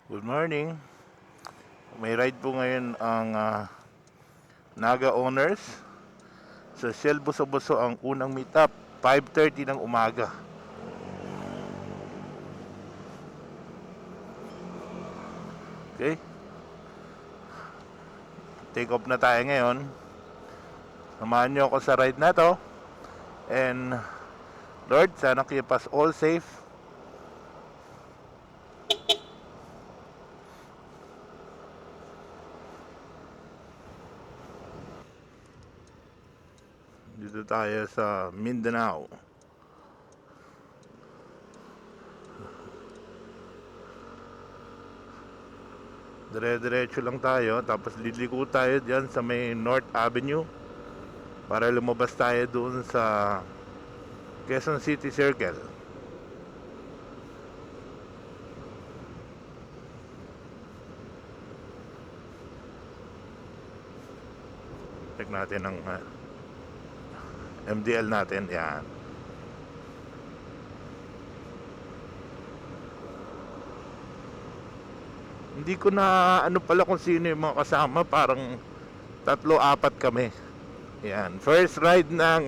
Good morning. May ride po ngayon ang Naga Owners. Sa Shell Buso-Buso ang unang meetup, 5:30 ng umaga. Okay? Take off na tayo ngayon. Samahan niyo ako sa ride na to. And Lord, sana keep us all safe. Dito tayo sa Mindanao. Dire-diretso lang tayo, tapos liliko tayo diyan sa may North Avenue para lumabas tayo doon sa Quezon City Circle. Check natin ang MDL natin, yan. Hindi ko na ano pala kung sino yung mga kasama, parang 3-4 kami. Yan, first ride ng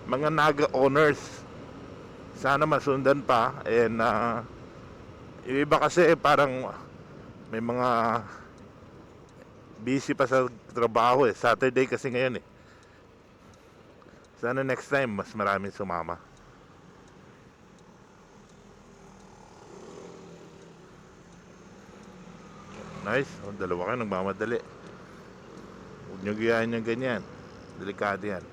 mga Naga Owners. Sana masundan pa. And yung iba kasi parang may mga busy pa sa trabaho eh. Saturday kasi ngayon eh. Sana next time mas maraming sumama. Nice, dalawa kayo nagmamadali. Huwag nyo gayahin yung ganyan. Delikado yan.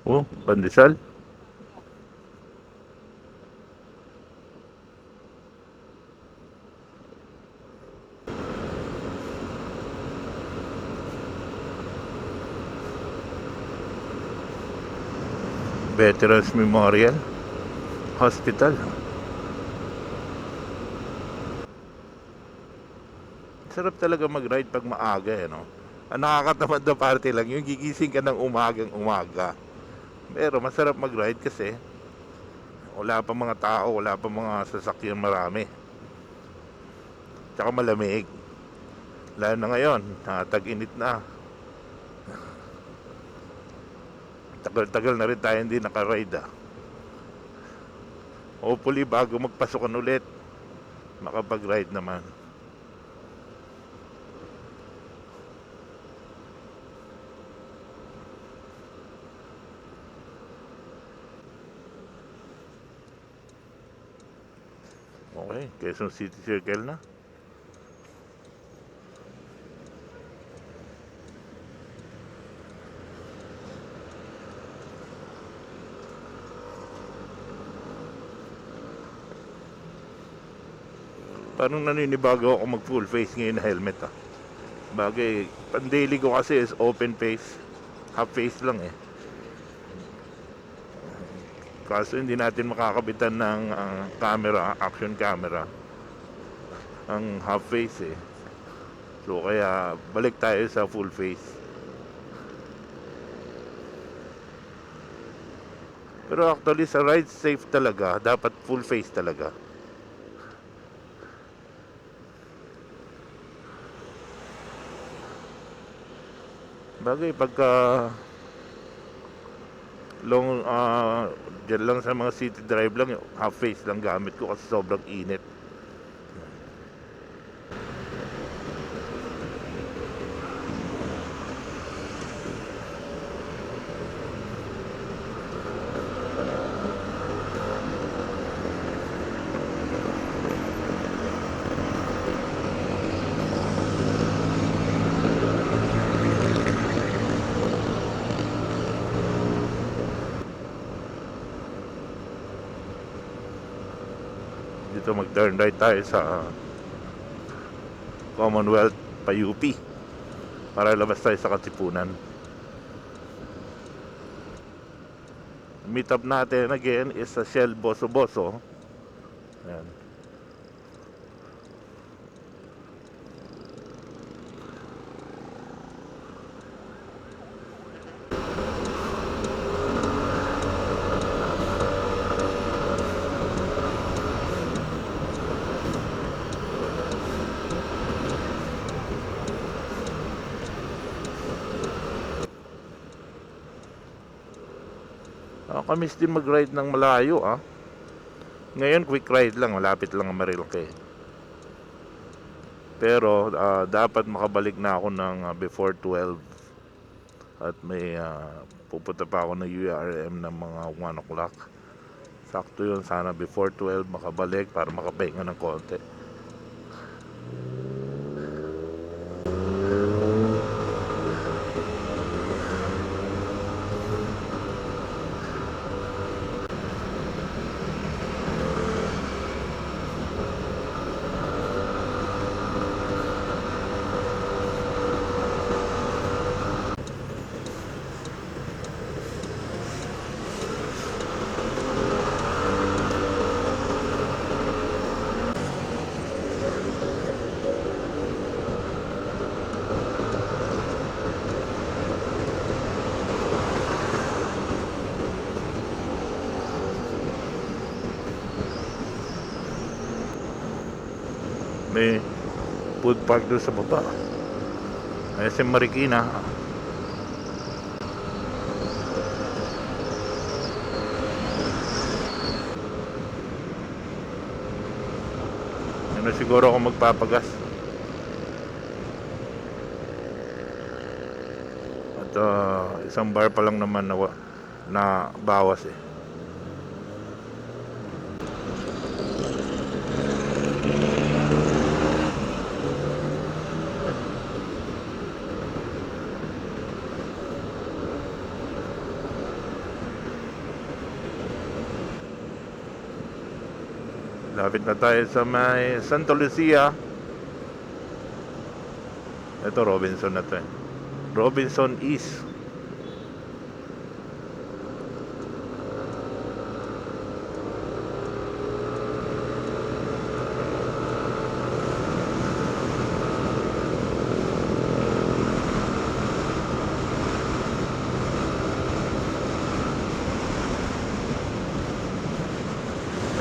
Oh, pandesal. Veterans Memorial Hospital. Sarap talaga mag-ride pag maaga eh, no? Ang nakakatamad na party lang yung gigising ka ng umagang umaga. Pero masarap mag-ride kasi wala pa mga tao, wala pa mga sasakyan marami. Tsaka malamig. Lalo na ngayon, tag-init na. Tagal-tagal na rin tayo hindi naka-ride Hopefully bago magpasukan ulit, makapag-ride naman. Okay, Quezon City Circle na. Parang naninibago ako mag full face ngayon na helmet Bagay, pan-daily ko kasi is open face. Half face lang eh. Kaso hindi natin makakabitan ng camera, action camera, ang half face eh. So kaya balik tayo sa full face. Pero actually sa ride safe talaga, dapat full face talaga. Bagay pagka long dyan lang sa mga city drive lang, half face lang gamit ko kasi sobrang init. Dito mag-turn right tayo sa Commonwealth pa UP para labas tayo sa Katipunan. Meet up natin again is sa Shell Buso-Buso. Ayan. Nakakamiss din mag-ride ng malayo Ngayon quick ride lang, malapit lang ang Marilake. Pero dapat makabalik na ako ng before 12. At may pupunta pa ako ng URM ng mga 1 o'clock. Sakto yun, sana before 12 makabalik para makapahinga ng konti. May food park doon sa baba. SM Marikina. Ano siguro ako magpapagas. At isang bar pa lang naman na bawas Lapit na tayo sa may Santa Lucia. Ito Robinson na to Robinson East.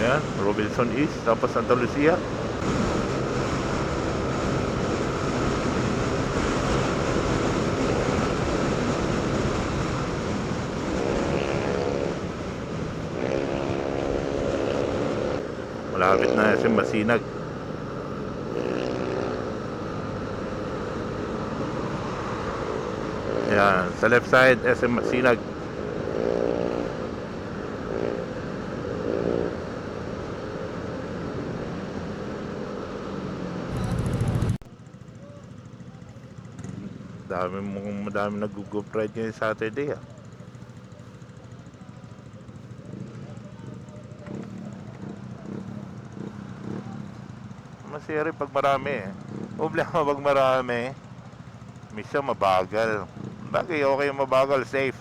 Ayan, Robinson East, tapos Santa Lucia. Malapit na SM Masinag. Ayan, sa left side SM Masinag. Madami nag-go ride ngayon Saturday Masaya rin pag marami Problema pag marami, minsan mabagal. Bagay, okay mabagal, safe.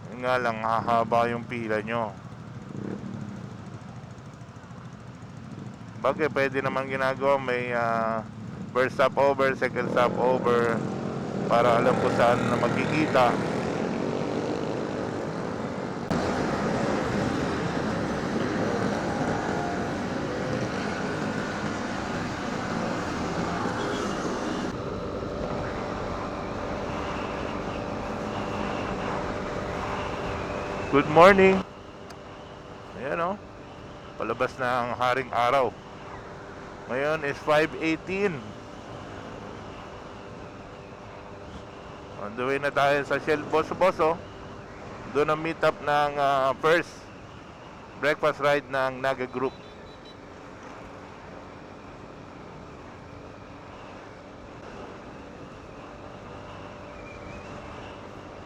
Yun nga lang, hahaba yung pila nyo. Bagay, pwede naman ginagawa, may first stopover, second stopover, para alam ko saan na magkikita. Good morning. Ayan palabas na ang haring araw. Ngayon is 5:18. On the way na tayo sa Shell Boso. Doon ang meet up ng first breakfast ride ng Naga Group.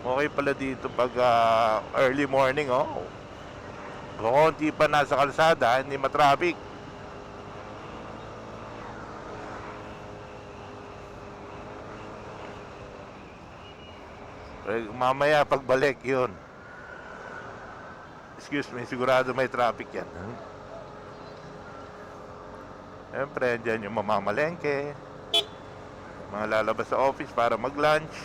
Okay pala dito pag early morning konti pa nasa kalsada, hindi matraffic. Mamaya pagbalik yun, excuse me, sigurado may traffic yan. Siyempre dyan yung mamamalengke, mga lalabas sa office para mag lunch.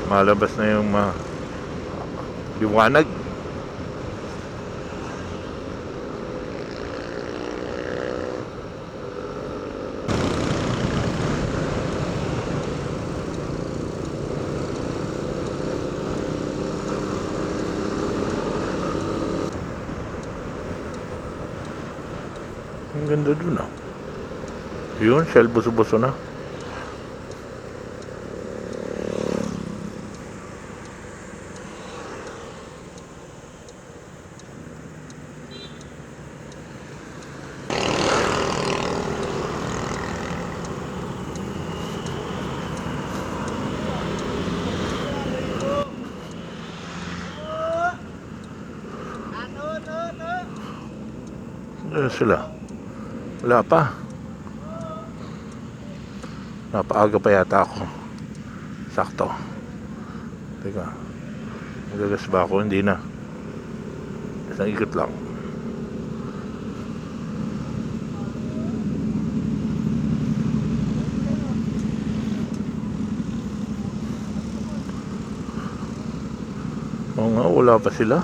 Malabas na yung liwanag. Ang ganda dun ah. Yun, Shell buso-buso na. Sila? Wala pa. Napaaga pa yata ako. Sakto. Teka. Magagas ba ako? Hindi na. Isang ikot lang. Oo nga, wala pa sila.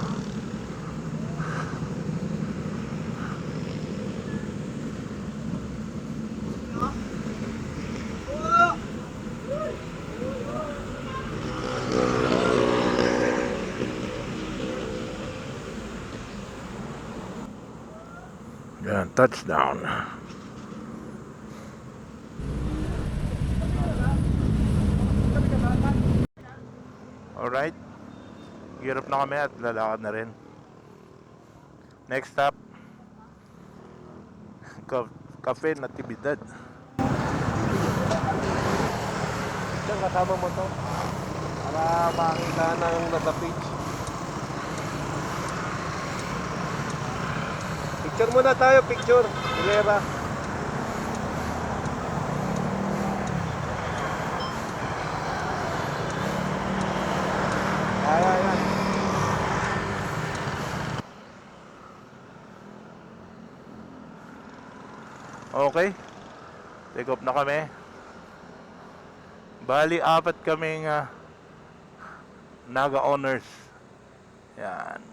Yan, touchdown. Alright. Hirap na kami at lalakad na rin. Next stop, Cafe Natividad. Diyan, kasama mo to para makita na yung nasa page. Picture muna tayo, picture. Hilera. Ayan. Okay. Take off na kami. Bali, 4 kaming Naga owners. Yan.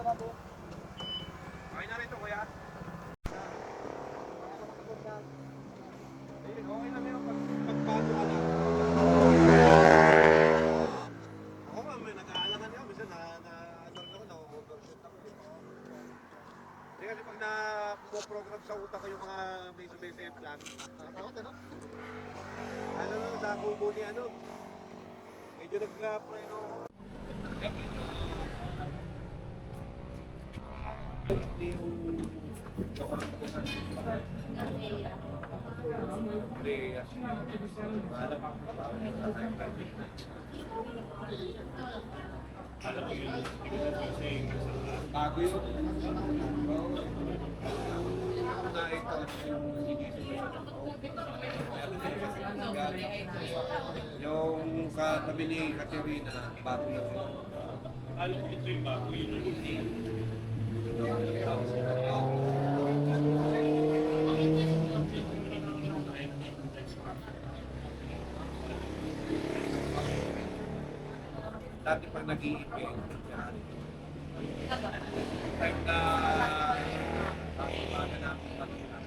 Okay na rito, kuya. Ayun, okay na meron pagbago ka lang. Ako nga, may nag-aalangan ako. Minsan na-alarm ako, na-overshoot ako. Hindi kasi pag na-program sa utak ko yung mga may sumesayang plan, nakakawat, ano? Ano lang, sa kubo ni ano, medyo nag-preno ako. Bago yun. Yung katabi ni Katerina, bago yun. Alam ko ito yung bago yun. Dati pag nag-i-event, time na ang umaga namin kanina,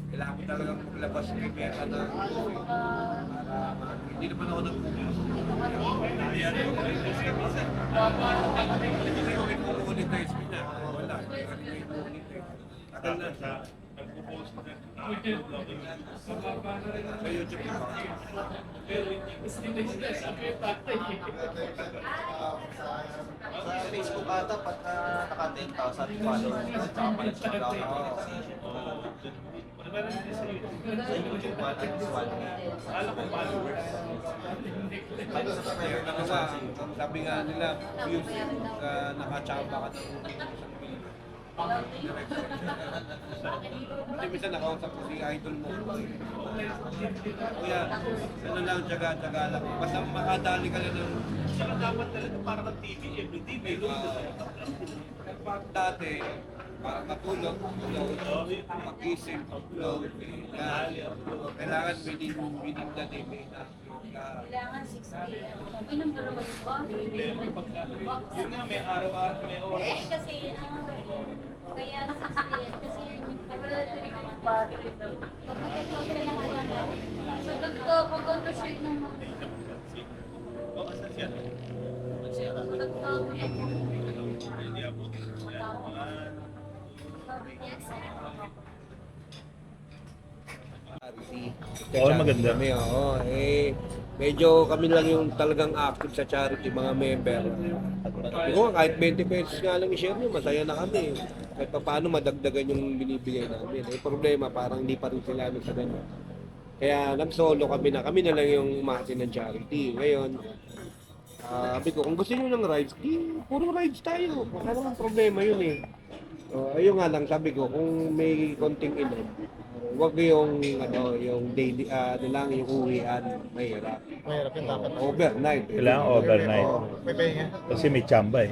kailangan ko talagang maglabas ng ibeta na para hindi naman ako nag-focus. Hindi ko i-monetize mo na. Wala, hindi ko i-monetize. Tagal na sa nagpo-post na sa YouTube ko. Sa Facebook ata, pagka naka-10,000 followers, tsaka pala siya mag-account sa YouTube ata, is 1K. Ano sa Kaya ano nga, ang sabi nga nila, views, nakachamba ka ng hindi minsan nakausap ko si idol mo. Kuya, ano lang, tsaga-tsaga lang. Basta makadali ka lang ng... Saka dapat talaga para ng TV, every TV. Dati, para matulog, upload, magising, upload. Kailangan bining na TV na. Kailangan 6 p.m. Inom ka naman ba? Yun nga, may araw-araw, may oras. Eh, kasi, kaya 6 p.m. Kasi yun yung battery daw. Pagkakataon ka lang alam. So, pag-on-shade ng mga. Oo, maganda. Kami, oo. Medyo kami lang yung talagang active sa charity, mga member. Sabi ko, kahit 20 pesos nga lang i-share nyo, masaya na kami. Kahit pa paano madagdagan yung binibigay namin. Problema, parang hindi pa rin sila sa ganyan. Kaya nag-solo kami na lang yung umati ng charity. Ngayon, sabi ko, kung gusto nyo ng rides, puro rides tayo. Wala namang problema yun eh. Ayun nga lang, sabi ko, kung may konting inom, wag yung daily, lang yung uwian, mahirap. Mahirap yung dapat. Overnight. Kailangan overnight. May pahinga. Kasi may tsamba eh.